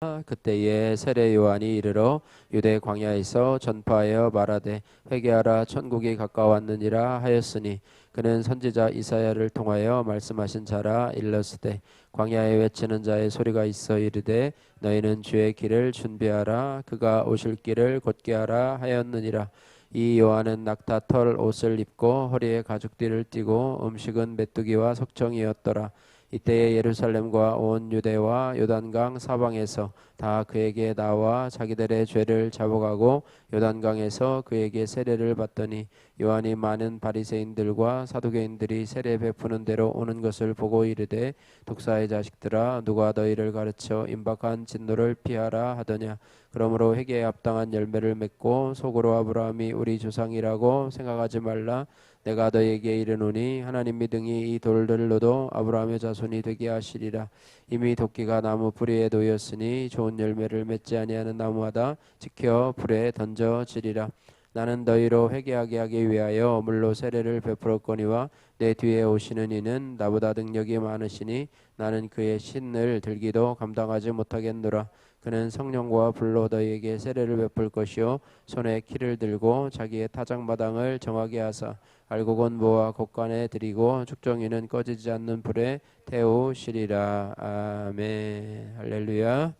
그때에 세례 요한이 이르러 유대 광야에서 전파하여 말하되 회개하라 천국이 가까웠느니라 하였으니 그는 선지자 이사야를 통하여 말씀하신 자라. 일렀으되 광야에 외치는 자의 소리가 있어 이르되 너희는 주의 길을 준비하라 그가 오실 길을 곧게 하라 하였느니라. 이 요한은 낙타털 옷을 입고 허리에 가죽띠를 띠고 음식은 메뚜기와 석청이었더라. 이때에 예루살렘과 온 유대와 요단강 사방에서 다 그에게 나와 자기들의 죄를 잡아가고 요단강에서 그에게 세례를 받더니 요한이 많은 바리새인들과 사두개인들이 세례 베푸는 대로 오는 것을 보고 이르되 독사의 자식들아 누가 너희를 가르쳐 임박한 진노를 피하라 하더냐. 그러므로 회개에 합당한 열매를 맺고 속으로 아브라함이 우리 조상이라고 생각하지 말라. 내가 너에게 이르노니 하나님 믿음이 이 돌들로도 아브라함의 자손이 되게 하시리라. 이미 도끼가 나무 뿌리에 놓였으니 좋은 열매를 맺지 아니하는 나무마다 지켜 불에 던져지리라. 나는 너희로 회개하게 하기 위하여 물로 세례를 베풀었거니와 내 뒤에 오시는 이는 나보다 능력이 많으시니 나는 그의 신을 들기도 감당하지 못하겠노라. 그는 성령과 불로 너희에게 세례를 베풀 것이요 손에 키를 들고 자기의 타작마당을 정하게 하사 알곡은 모아 곳간에 들이고 죽정이는 꺼지지 않는 불에 태우시리라. 아멘. 할렐루야.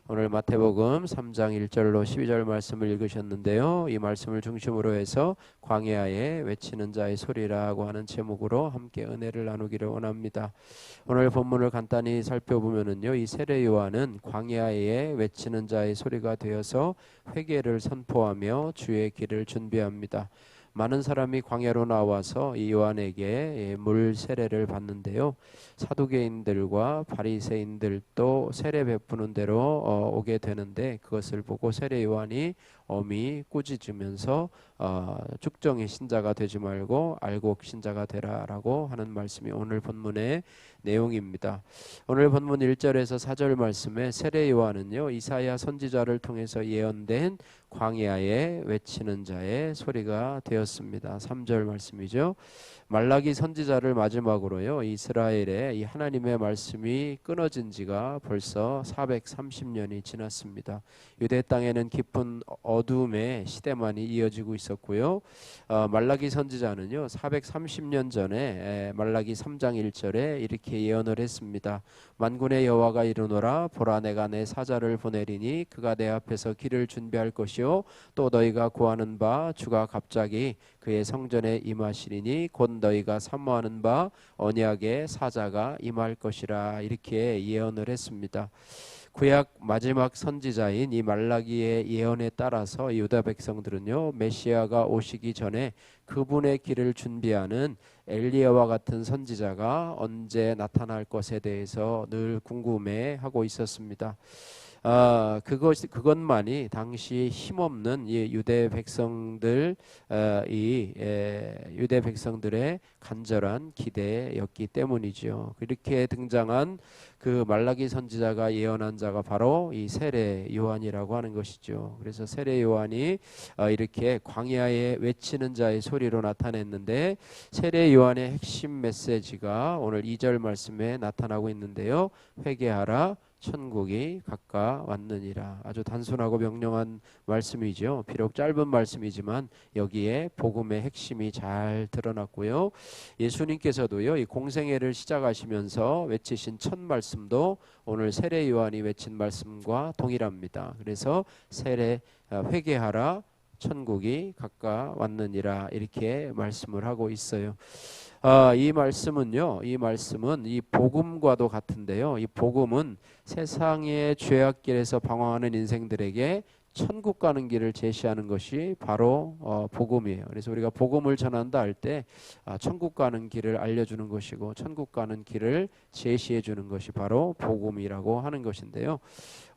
오늘 마태복음 3장 1절로 12절 말씀을 읽으셨는데요. 이 말씀을 중심으로 해서 광야에 외치는 자의 소리라고 하는 제목으로 함께 은혜를 나누기를 원합니다. 오늘 본문을 간단히 살펴보면은요, 이 세례 요한은 광야에 외치는 자의 소리가 되어서 회개를 선포하며 주의 길을 준비합니다. 많은 사람이 광야로 나와서 이 요한에게 물 세례를 받는데요. 사두개인들과 바리새인들도 세례 베푸는 대로 오게 되는데 그것을 보고 세례 요한이 엄히 꾸짖으면서 죽정의 신자가 되지 말고 알곡 신자가 되라라고 하는 말씀이 오늘 본문의 내용입니다. 오늘 본문 1절에서 4절 말씀에 세례 요한은요 이사야 선지자를 통해서 예언된 광야에 외치는 자의 소리가 되었습니다. 3절 말씀이죠. 말라기 선지자를 마지막으로요 이스라엘의 이 하나님의 말씀이 끊어진 지가 벌써 430년이 지났습니다. 유대 땅에는 깊은 어둠의 시대만이 이어지고 있었고요. 말라기 선지자는요 430년 전에 말라기 3장 1절에 이렇게 예언을 했습니다. 만군의 여호와가 이르노라 보라 내가 내 사자를 보내리니 그가 내 앞에서 길을 준비할 것이요 또 너희가 구하는 바 주가 갑자기 그의 성전에 임하시리니 곧 너희가 사모하는 바 언약의 사자가 임할 것이라. 이렇게 예언을 했습니다. 구약 마지막 선지자인 이 말라기의 예언에 따라서 유다 백성들은요 메시아가 오시기 전에 그분의 길을 준비하는 엘리야와 같은 선지자가 언제 나타날 것에 대해서 늘 궁금해하고 있었습니다. 그것만이 당시 힘없는 이 유대 백성들 유대 백성들의 간절한 기대였기 때문이죠. 이렇게 등장한 그 말라기 선지자가 예언한 자가 바로 이 세례 요한이라고 하는 것이죠. 그래서 세례 요한이 이렇게 광야에 외치는 자의 소리로 나타냈는데 세례 요한의 핵심 메시지가 오늘 2절 말씀에 나타나고 있는데요. 회개하라 천국이 가까웠느니라. 아주 단순하고 명령한 말씀이죠. 비록 짧은 말씀이지만 여기에 복음의 핵심이 잘 드러났고요. 예수님께서도요 이 공생애를 시작하시면서 외치신 첫 말씀도 오늘 세례 요한이 외친 말씀과 동일합니다. 그래서 회개하라 천국이 가까웠느니라 이렇게 말씀을 하고 있어요. 이 말씀은 이 복음과도 같은데요. 이 복음은 세상의 죄악길에서 방황하는 인생들에게 천국 가는 길을 제시하는 것이 바로 복음이에요. 그래서 우리가 복음을 전한다 할 때 천국 가는 길을 알려주는 것이고 천국 가는 길을 제시해 주는 것이 바로 복음이라고 하는 것인데요.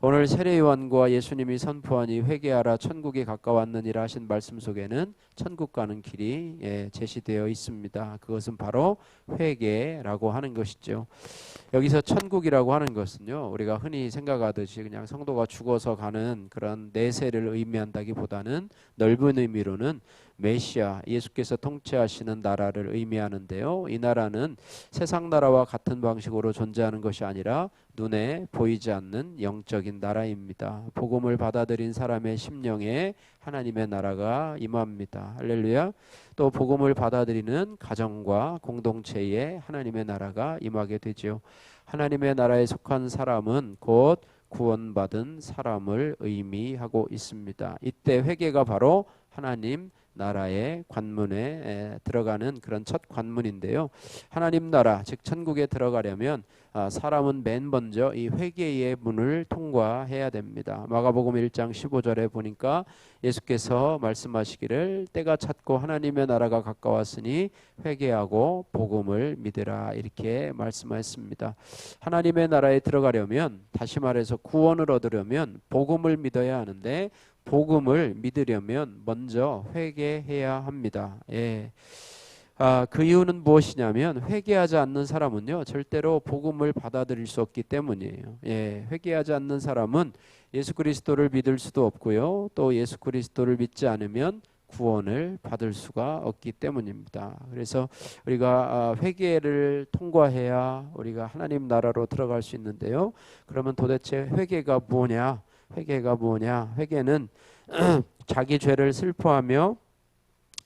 오늘 세례 요한과 예수님이 선포한 이 회개하라 천국이 가까웠느니라 하신 말씀 속에는 천국 가는 길이 제시되어 있습니다. 그것은 바로 회개라고 하는 것이죠. 여기서 천국이라고 하는 것은요 우리가 흔히 생각하듯이 그냥 성도가 죽어서 가는 그런 내 내세를 의미한다기보다는 넓은 의미로는 메시아, 예수께서 통치하시는 나라를 의미하는데요. 이 나라는 세상 나라와 같은 방식으로 존재하는 것이 아니라 눈에 보이지 않는 영적인 나라입니다. 복음을 받아들인 사람의 심령에 하나님의 나라가 임합니다. 할렐루야. 또 복음을 받아들이는 가정과 공동체에 하나님의 나라가 임하게 되죠. 하나님의 나라에 속한 사람은 곧 구원받은 사람을 의미하고 있습니다. 이때 회개가 바로 하나님 나라의 관문에 들어가는 그런 첫 관문인데요. 하나님 나라 즉 천국에 들어가려면 사람은 맨 먼저 이 회개의 문을 통과해야 됩니다. 마가복음 1장 15절에 보니까 예수께서 말씀하시기를 때가 찼고 하나님의 나라가 가까웠으니 회개하고 복음을 믿으라 이렇게 말씀하셨습니다. 하나님의 나라에 들어가려면 다시 말해서 구원을 얻으려면 복음을 믿어야 하는데 복음을 믿으려면 먼저 회개해야 합니다. 예. 그 이유는 무엇이냐면 회개하지 않는 사람은요 절대로 복음을 받아들일 수 없기 때문이에요. 예. 회개하지 않는 사람은 예수 그리스도를 믿을 수도 없고요. 또 예수 그리스도를 믿지 않으면 구원을 받을 수가 없기 때문입니다. 그래서 우리가 회개를 통과해야 우리가 하나님 나라로 들어갈 수 있는데요. 그러면 도대체 회개가 뭐냐? 회개가 뭐냐? 회개는 자기 죄를 슬퍼하며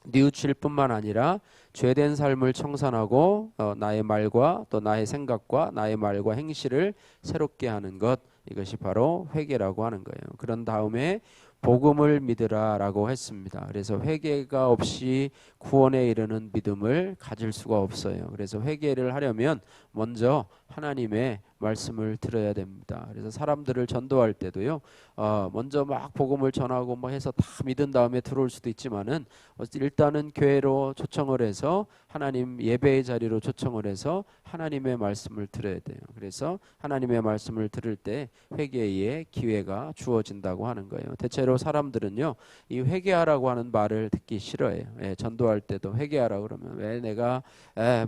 뉘우칠 뿐만 아니라 죄된 삶을 청산하고 나의 말과 또 나의 생각과 나의 말과 행실을 새롭게 하는 것, 이것이 바로 회개라고 하는 거예요. 그런 다음에 복음을 믿으라라고 했습니다. 그래서 회개가 없이 구원에 이르는 믿음을 가질 수가 없어요. 그래서 회개를 하려면 먼저 하나님의 말씀을 들어야 됩니다. 그래서 사람들을 전도할 때도요, 먼저 막 복음을 전하고 뭐 해서 다 믿은 다음에 들어올 수도 있지만은 일단은 교회로 초청을 해서 하나님 예배의 자리로 초청을 해서 하나님의 말씀을 들어야 돼요. 그래서 하나님의 말씀을 들을 때 회개의 기회가 주어진다고 하는 거예요. 대체로 사람들은요, 이 회개하라고 하는 말을 듣기 싫어해요. 예, 전도할 때도 회개하라 그러면 왜 내가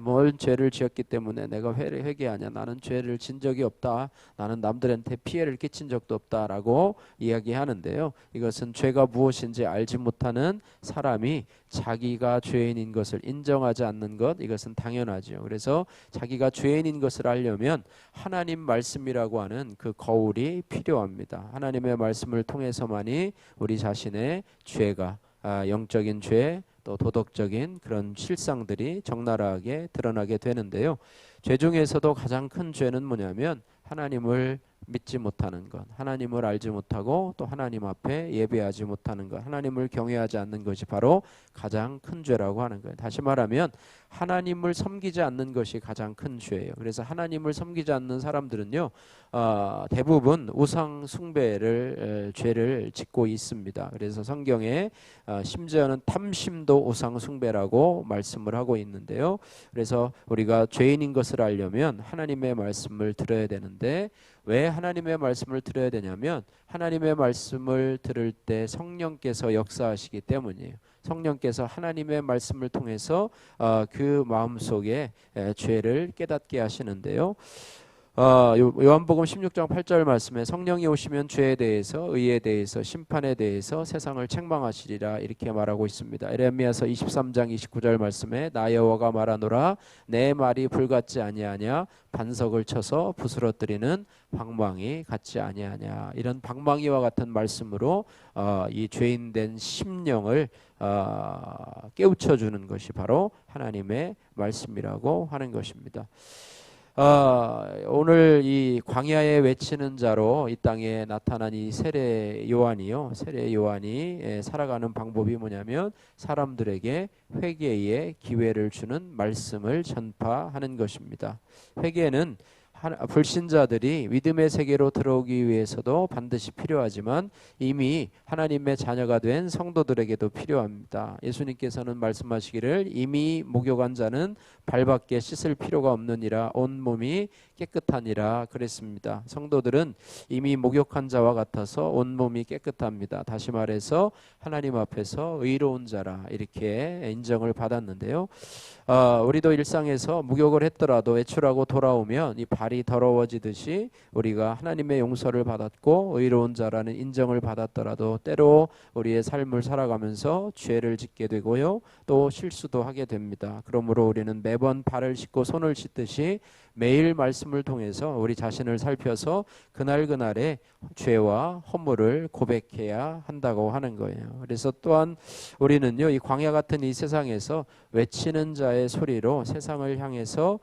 뭘 죄를 지었기 때문에 내가 회개하냐? 나는 죄를 진 적이 없다. 나는 남들한테 피해를 끼친 적도 없다라고 이야기하는데요. 이것은 죄가 무엇인지 알지 못하는 사람이 자기가 죄인인 것을 인정하지 않는 것, 이것은 당연하죠. 그래서 자기가 죄인인 것을 알려면 하나님 말씀이라고 하는 그 거울이 필요합니다. 하나님의 말씀을 통해서만이 우리 자신의 죄가 영적인 죄, 또 도덕적인 그런 실상들이 적나라하게 드러나게 되는데요. 죄 중에서도 가장 큰 죄는 뭐냐면 하나님을 믿지 못하는 것, 하나님을 알지 못하고 또 하나님 앞에 예배하지 못하는 것, 하나님을 경외하지 않는 것이 바로 가장 큰 죄라고 하는 거예요. 다시 말하면 하나님을 섬기지 않는 것이 가장 큰 죄예요. 그래서 하나님을 섬기지 않는 사람들은요, 대부분 우상 숭배를 죄를 짓고 있습니다. 그래서 성경에 심지어는 탐심도 우상 숭배라고 말씀을 하고 있는데요. 그래서 우리가 죄인인 것을 알려면 하나님의 말씀을 들어야 되는데, 왜 하나님의 말씀을 들어야 되냐면 하나님의 말씀을 들을 때 성령께서 역사하시기 때문이에요. 성령께서 하나님의 말씀을 통해서 그 마음속에 죄를 깨닫게 하시는데요. 요한복음 16장 8절 말씀에 성령이 오시면 죄에 대해서, 의에 대해서, 심판에 대해서 세상을 책망하시리라 이렇게 말하고 있습니다. 에레미야서 23장 29절 말씀에 나 여호와가 말하노라 내 말이 불같지 아니하냐 반석을 쳐서 부스러뜨리는 방망이 같지 아니하냐. 이런 방망이와 같은 말씀으로 이 죄인된 심령을 깨우쳐주는 것이 바로 하나님의 말씀이라고 하는 것입니다. 오늘 이 광야에 외치는 자로 이 땅에 나타난 이 세례 요한이요, 세례 요한이 살아가는 방법이 뭐냐면 사람들에게 회개의 기회를 주는 말씀을 전파하는 것입니다. 회개는 불신자들이 믿음의 세계로 들어오기 위해서도 반드시 필요하지만 이미 하나님의 자녀가 된 성도들에게도 필요합니다. 예수님께서는 말씀하시기를 이미 목욕한 자는 발밖에 씻을 필요가 없느니라 온 몸이 깨끗하니라 그랬습니다. 성도들은 이미 목욕한 자와 같아서 온 몸이 깨끗합니다. 다시 말해서 하나님 앞에서 의로운 자라 이렇게 인정을 받았는데요. 우리도 일상에서 목욕을 했더라도 외출하고 돌아오면 이 발이 발이 더러워지듯이 우리가 하나님의 용서를 받았고 의로운 자라는 인정을 받았더라도 때로 우리의 삶을 살아가면서 죄를 짓게 되고요. 또 실수도 하게 됩니다. 그러므로 우리는 매번 발을 씻고 손을 씻듯이 매일 말씀을 통해서 우리 자신을 살펴서 그날그날의 죄와 허물을 고백해야 한다고 하는 거예요. 그래서 또한 우리는요, 이 광야 같은 이 세상에서 외치는 자의 소리로 세상을 향해서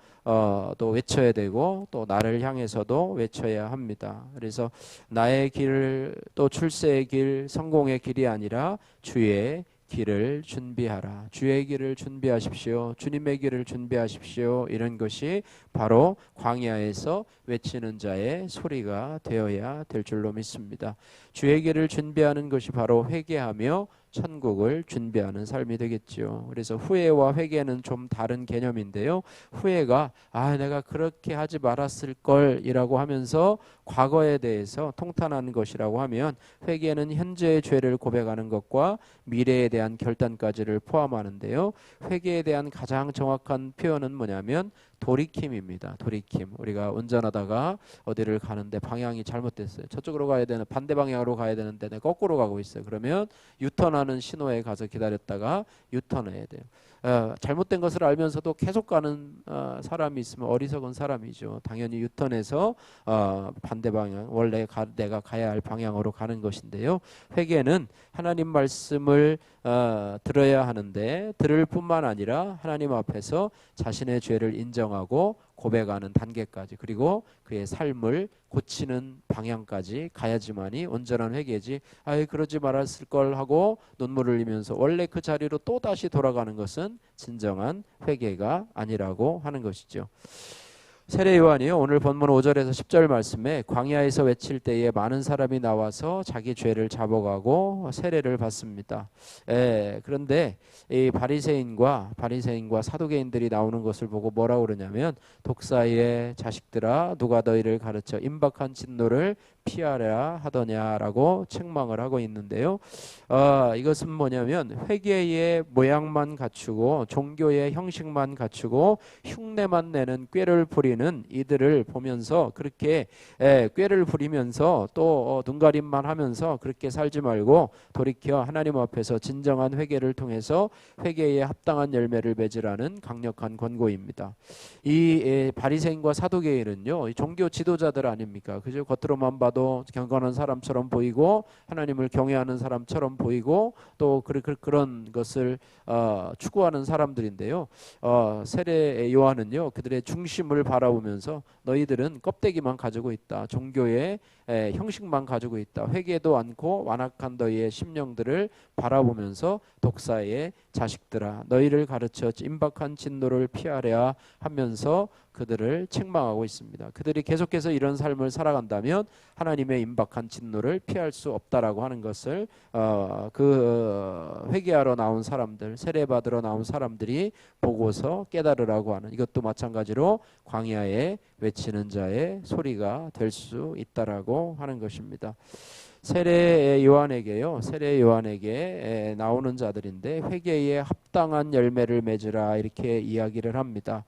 또 외쳐야 되고 또 나를 향해서도 외쳐야 합니다. 그래서 나의 길, 또 출세의 길, 성공의 길이 아니라 주의 길을 준비하라. 주의 길을 준비하십시오. 주님의 길을 준비하십시오. 이런 것이 바로 광야에서 외치는 자의 소리가 되어야 될 줄로 믿습니다. 주의 길을 준비하는 것이 바로 회개하며 천국을 준비하는 삶이 되겠죠. 그래서 후회와 회개는 좀 다른 개념인데요. 후회가 내가 그렇게 하지 말았을 걸이라고 하면서 과거에 대해서 통탄하는 것이라고 하면, 회개는 현재의 죄를 고백하는 것과 미래에 대한 결단까지를 포함하는데요. 회개에 대한 가장 정확한 표현은 뭐냐면 돌이킴입니다. 돌이킴. 우리가 운전하다가 어디를 가는데 방향이 잘못됐어요. 저쪽으로 가야 되는, 반대 방향으로 가야 되는데 내가 거꾸로 가고 있어요. 그러면 유턴하는 신호에 가서 기다렸다가 유턴해야 돼요. 잘못된 것을 알면서도 계속 가는 사람이 있으면 어리석은 사람이죠. 당연히 유턴해서 반대 방향, 원래 내가 가야 할 방향으로 가는 것인데요. 회개는 하나님 말씀을 들어야 하는데, 들을 뿐만 아니라 하나님 앞에서 자신의 죄를 인정하고 고백하는 단계까지, 그리고 그의 삶을 고치는 방향까지 가야지만이 온전한 회개지. 그러지 말았을 걸 하고 눈물을 흘리면서 원래 그 자리로 또 다시 돌아가는 것은 진정한 회개가 아니라고 하는 것이죠. 세례 요한이요, 오늘 본문 5절에서 10절 말씀에 광야에서 외칠 때에 많은 사람이 나와서 자기 죄를 잡아가고 세례를 받습니다. 그런데 이 바리새인과 사두개인들이 나오는 것을 보고 뭐라고 그러냐면, 독사의 자식들아, 누가 너희를 가르쳐 임박한 진노를 피하라 하더냐라고 책망을 하고 있는데요. 이것은 뭐냐면 회개의 모양만 갖추고 종교의 형식만 갖추고 흉내만 내는 꾀를 부리는 이들을 보면서, 그렇게 꾀를 부리면서 또 눈가림만 하면서 그렇게 살지 말고 돌이켜 하나님 앞에서 진정한 회개를 통해서 회개에 합당한 열매를 맺으라는 강력한 권고입니다. 이 바리새인과 사두개인은요, 종교 지도자들 아닙니까? 그죠? 겉으로만 봐도 경건한 사람처럼 보이고 하나님을 경외하는 사람처럼 보이고 또 그런 것을 추구하는 사람들인데요. 세례 요한은요, 그들의 중심을 바라보면서 너희들은 껍데기만 가지고 있다. 종교의 형식만 가지고 있다. 회개도 않고 완악한 너희의 심령들을 바라보면서 독사의 자식들아, 너희를 가르쳐 임박한 진노를 피하려 하면서 그들을 책망하고 있습니다. 그들이 계속해서 이런 삶을 살아간다면 하나님의 임박한 진노를 피할 수 없다라고 하는 것을 회개하러 나온 사람들, 세례받으러 나온 사람들이 보고서 깨달으라고 하는, 이것도 마찬가지로 광야에 외치는 자의 소리가 될 수 있다라고 하는 것입니다. 세례 요한에게 나오는 자들인데, 회개에 합당한 열매를 맺으라 이렇게 이야기를 합니다.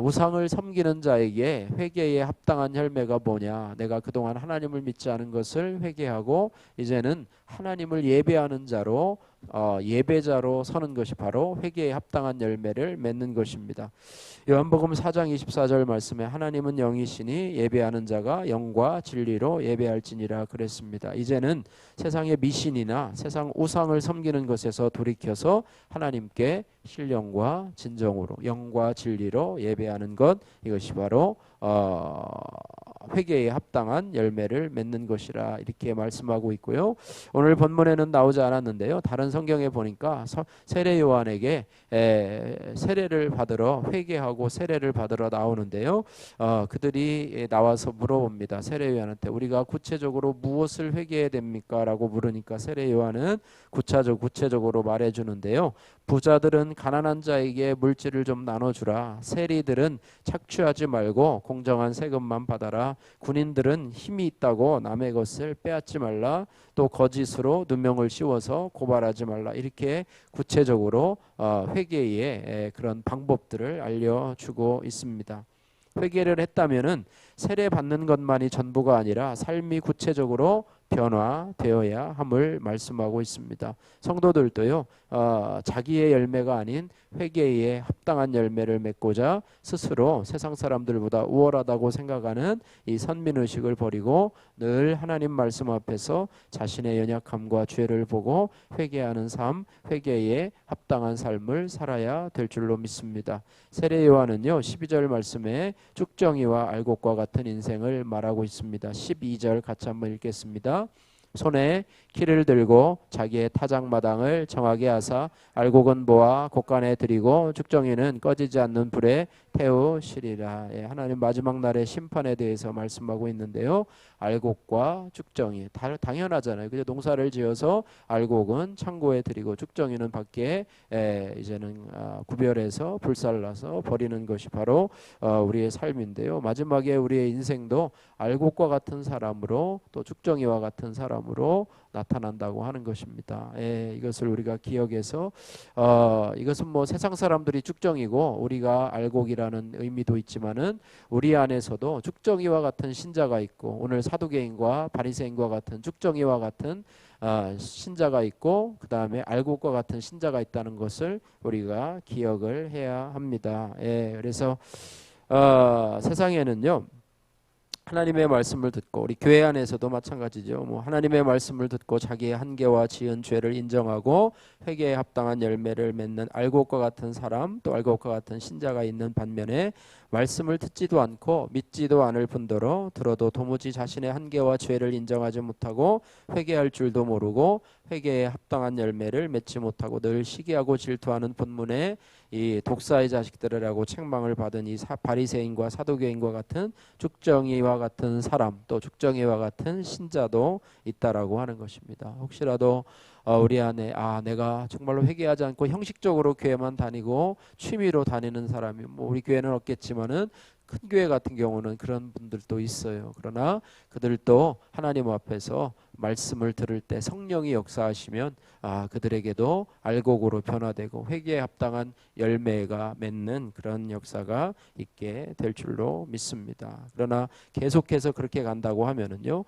우상을 섬기는 자에게 회개에 합당한 열매가 뭐냐? 내가 그동안 하나님을 믿지 않은 것을 회개하고 이제는 하나님을 예배하는 자로, 예배자로 서는 것이 바로 회개에 합당한 열매를 맺는 것입니다. 요한복음 4장 24절 말씀에 하나님은 영이시니 예배하는 자가 영과 진리로 예배할지니라 그랬습니다. 이제는 세상의 미신이나 세상 우상을 섬기는 것에서 돌이켜서 하나님께 신령과 진정으로 영과 진리로 예배하는 것, 이것이 바로 회개에 합당한 열매를 맺는 것이라 이렇게 말씀하고 있고요. 오늘 본문에는 나오지 않았는데요, 다른 성경에 보니까 세례 요한에게 세례를 받으러, 회개하고 세례를 받으러 나오는데요, 그들이 나와서 물어봅니다. 세례 요한한테 우리가 구체적으로 무엇을 회개해야 됩니까? 라고 물으니까 세례 요한은 구체적으로 말해주는데요. 부자들은 가난한 자에게 물질을 좀 나눠주라. 세리들은 착취하지 말고 공정한 세금만 받아라. 군인들은 힘이 있다고 남의 것을 빼앗지 말라. 또 거짓으로 누명을 씌워서 고발하지 말라. 이렇게 구체적으로 회개의 그런 방법들을 알려주고 있습니다. 회개를 했다면은 세례 받는 것만이 전부가 아니라 삶이 구체적으로 변화되어야 함을 말씀하고 있습니다. 성도들도요, 자기의 열매가 아닌 회개에 합당한 열매를 맺고자 스스로 세상 사람들보다 우월하다고 생각하는 이 선민의식을 버리고 늘 하나님 말씀 앞에서 자신의 연약함과 죄를 보고 회개하는 삶, 회개에 합당한 삶을 살아야 될 줄로 믿습니다. 세례 요한은요, 12절 말씀에 쭉정이와 알곡과 같은 인생을 말하고 있습니다. 12절 같이 한번 읽겠습니다. 손에 키를 들고 자기의 타작마당을 정하게 하사 알곡은 모아 곳간에 들이고 쭉정이는 꺼지지 않는 불에 태우시리라. 예, 하나님 마지막 날의 심판에 대해서 말씀하고 있는데요. 알곡과 쭉정이 당연하잖아요. 그죠? 농사를 지어서 알곡은 창고에 들이고 쭉정이는 밖에 이제는 구별해서 불살라서 버리는 것이 바로 우리의 삶인데요. 마지막에 우리의 인생도 알곡과 같은 사람으로 또 쭉정이와 같은 사람으로 나타난다고 하는 것입니다. 이것을 우리가 기억해서 이것은 뭐 세상 사람들이 쭉정이고 우리가 알곡이라는 의미도 있지만은 우리 안에서도 쭉정이와 같은 신자가 있고 오늘 사두개인과 바리새인과 같은 쭉정이와 같은 신자가 있고 그 다음에 알곡과 같은 신자가 있다는 것을 우리가 기억을 해야 합니다. 그래서 세상에는요. 하나님의 말씀을 듣고 우리 교회 안에서도 마찬가지죠. 뭐 하나님의 말씀을 듣고 자기의 한계와 지은 죄를 인정하고 회개에 합당한 열매를 맺는 알곡과 같은 사람 또 알곡과 같은 신자가 있는 반면에 말씀을 듣지도 않고 믿지도 않을 뿐더러 들어도 도무지 자신의 한계와 죄를 인정하지 못하고 회개할 줄도 모르고 회개에 합당한 열매를 맺지 못하고 늘 시기하고 질투하는 본문에 이 독사의 자식들이라고 책망을 받은 이 바리새인과 사두개인과 같은 쭉정이와 같은 사람 또 쭉정이와 같은 신자도 있다라고 하는 것입니다. 혹시라도 우리 안에 내가 정말로 회개하지 않고 형식적으로 교회만 다니고 취미로 다니는 사람이 뭐 우리 교회는 없겠지만은 큰 교회 같은 경우는 그런 분들도 있어요. 그러나 그들도 하나님 앞에서 말씀을 들을 때 성령이 역사하시면 그들에게도 알곡으로 변화되고 회개에 합당한 열매가 맺는 그런 역사가 있게 될 줄로 믿습니다. 그러나 계속해서 그렇게 간다고 하면은요,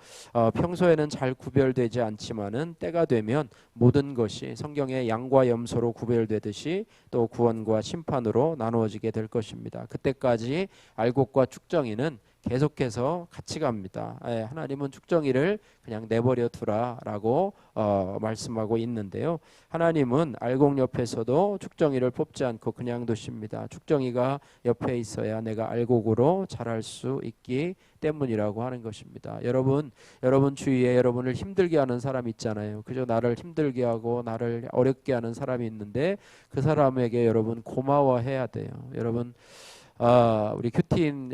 평소에는 잘 구별되지 않지만은 때가 되면 모든 것이 성경의 양과 염소로 구별되듯이 또 구원과 심판으로 나누어지게 될 것입니다. 그때까지 알곡과 쭉정이는 계속해서 같이 갑니다. 하나님은 쭉정이를 그냥 내버려 두라라고 말씀하고 있는데요. 하나님은 알곡 옆에서도 쭉정이를 뽑지 않고 그냥 두십니다. 쭉정이가 옆에 있어야 내가 알곡으로 자랄 수 있기 때문이라고 하는 것입니다. 여러분 주위에 여러분을 힘들게 하는 사람 있잖아요. 그저 나를 힘들게 하고 나를 어렵게 하는 사람이 있는데 그 사람에게 여러분 고마워해야 돼요. 여러분 우리 큐티인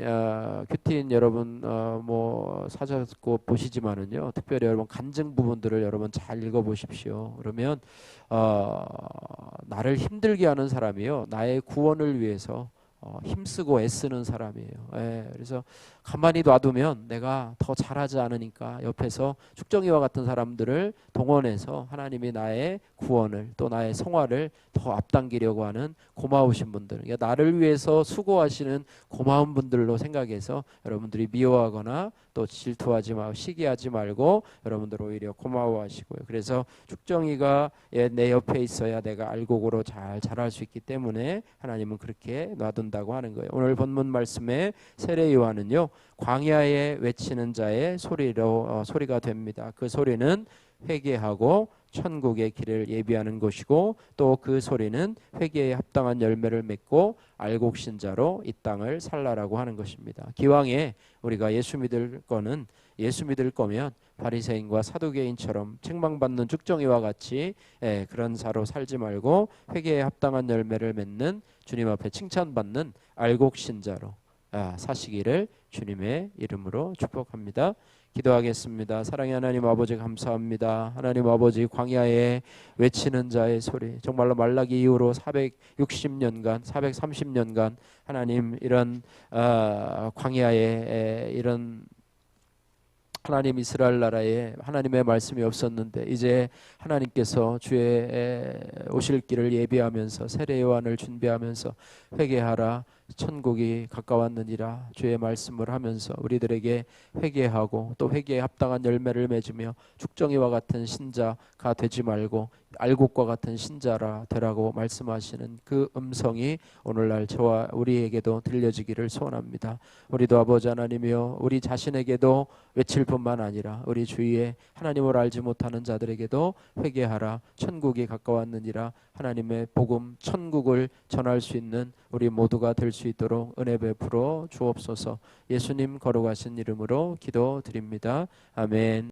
여러분 뭐 사셨고 보시지만은요, 특별히 여러분 간증 부분들을 여러분 잘 읽어보십시오. 그러면 나를 힘들게 하는 사람이요, 나의 구원을 위해서 힘쓰고 애쓰는 사람이에요. 그래서 가만히 놔두면 내가 더 잘하지 않으니까 옆에서 축정이와 같은 사람들을 동원해서 하나님이 나의 구원을 또 나의 성화를 더 앞당기려고 하는 고마우신 분들, 그러니까 나를 위해서 수고하시는 고마운 분들로 생각해서 여러분들이 미워하거나 또 질투하지 말고 시기하지 말고 여러분들 오히려 고마워하시고요. 그래서 축정이가 내 옆에 있어야 내가 알곡으로 잘 자랄 수 있기 때문에 하나님은 그렇게 놔둔다고 하는 거예요. 오늘 본문 말씀에 세례 요한은요, 광야에 외치는 자의 소리가 됩니다. 그 소리는 회개하고 천국의 길을 예비하는 것이고 또 그 소리는 회개에 합당한 열매를 맺고 알곡 신자로 이 땅을 살라라고 하는 것입니다. 기왕에 우리가 예수 믿을 거면 바리새인과 사두개인처럼 책망받는 쭉정이와 같이 그런 자로 살지 말고 회개에 합당한 열매를 맺는 주님 앞에 칭찬받는 알곡 신자로 사시기를 주님의 이름으로 축복합니다. 기도하겠습니다. 사랑의 하나님 아버지 감사합니다. 하나님 아버지 광야에 외치는 자의 소리, 정말로 말라기 이후로 460년간 430년간 하나님 이런 광야에 이런 하나님 이스라엘 나라에 하나님의 말씀이 없었는데 이제 하나님께서 주의 오실 길을 예비하면서 세례 요한을 준비하면서 회개하라, 천국이 가까웠느니라 주의 말씀을 하면서 우리들에게 회개하고 또 회개에 합당한 열매를 맺으며 죽정이와 같은 신자가 되지 말고 알곡과 같은 신자라 되라고 말씀하시는 그 음성이 오늘날 저와 우리에게도 들려지기를 소원합니다. 우리도 아버지 하나님이여 우리 자신에게도 외칠 뿐만 아니라 우리 주위에 하나님을 알지 못하는 자들에게도 회개하라 천국이 가까웠느니라 하나님의 복음 천국을 전할 수 있는 우리 모두가 될 수 있도록 은혜 베풀어 주옵소서. 예수님 거룩하신 이름으로 기도드립니다. 아멘.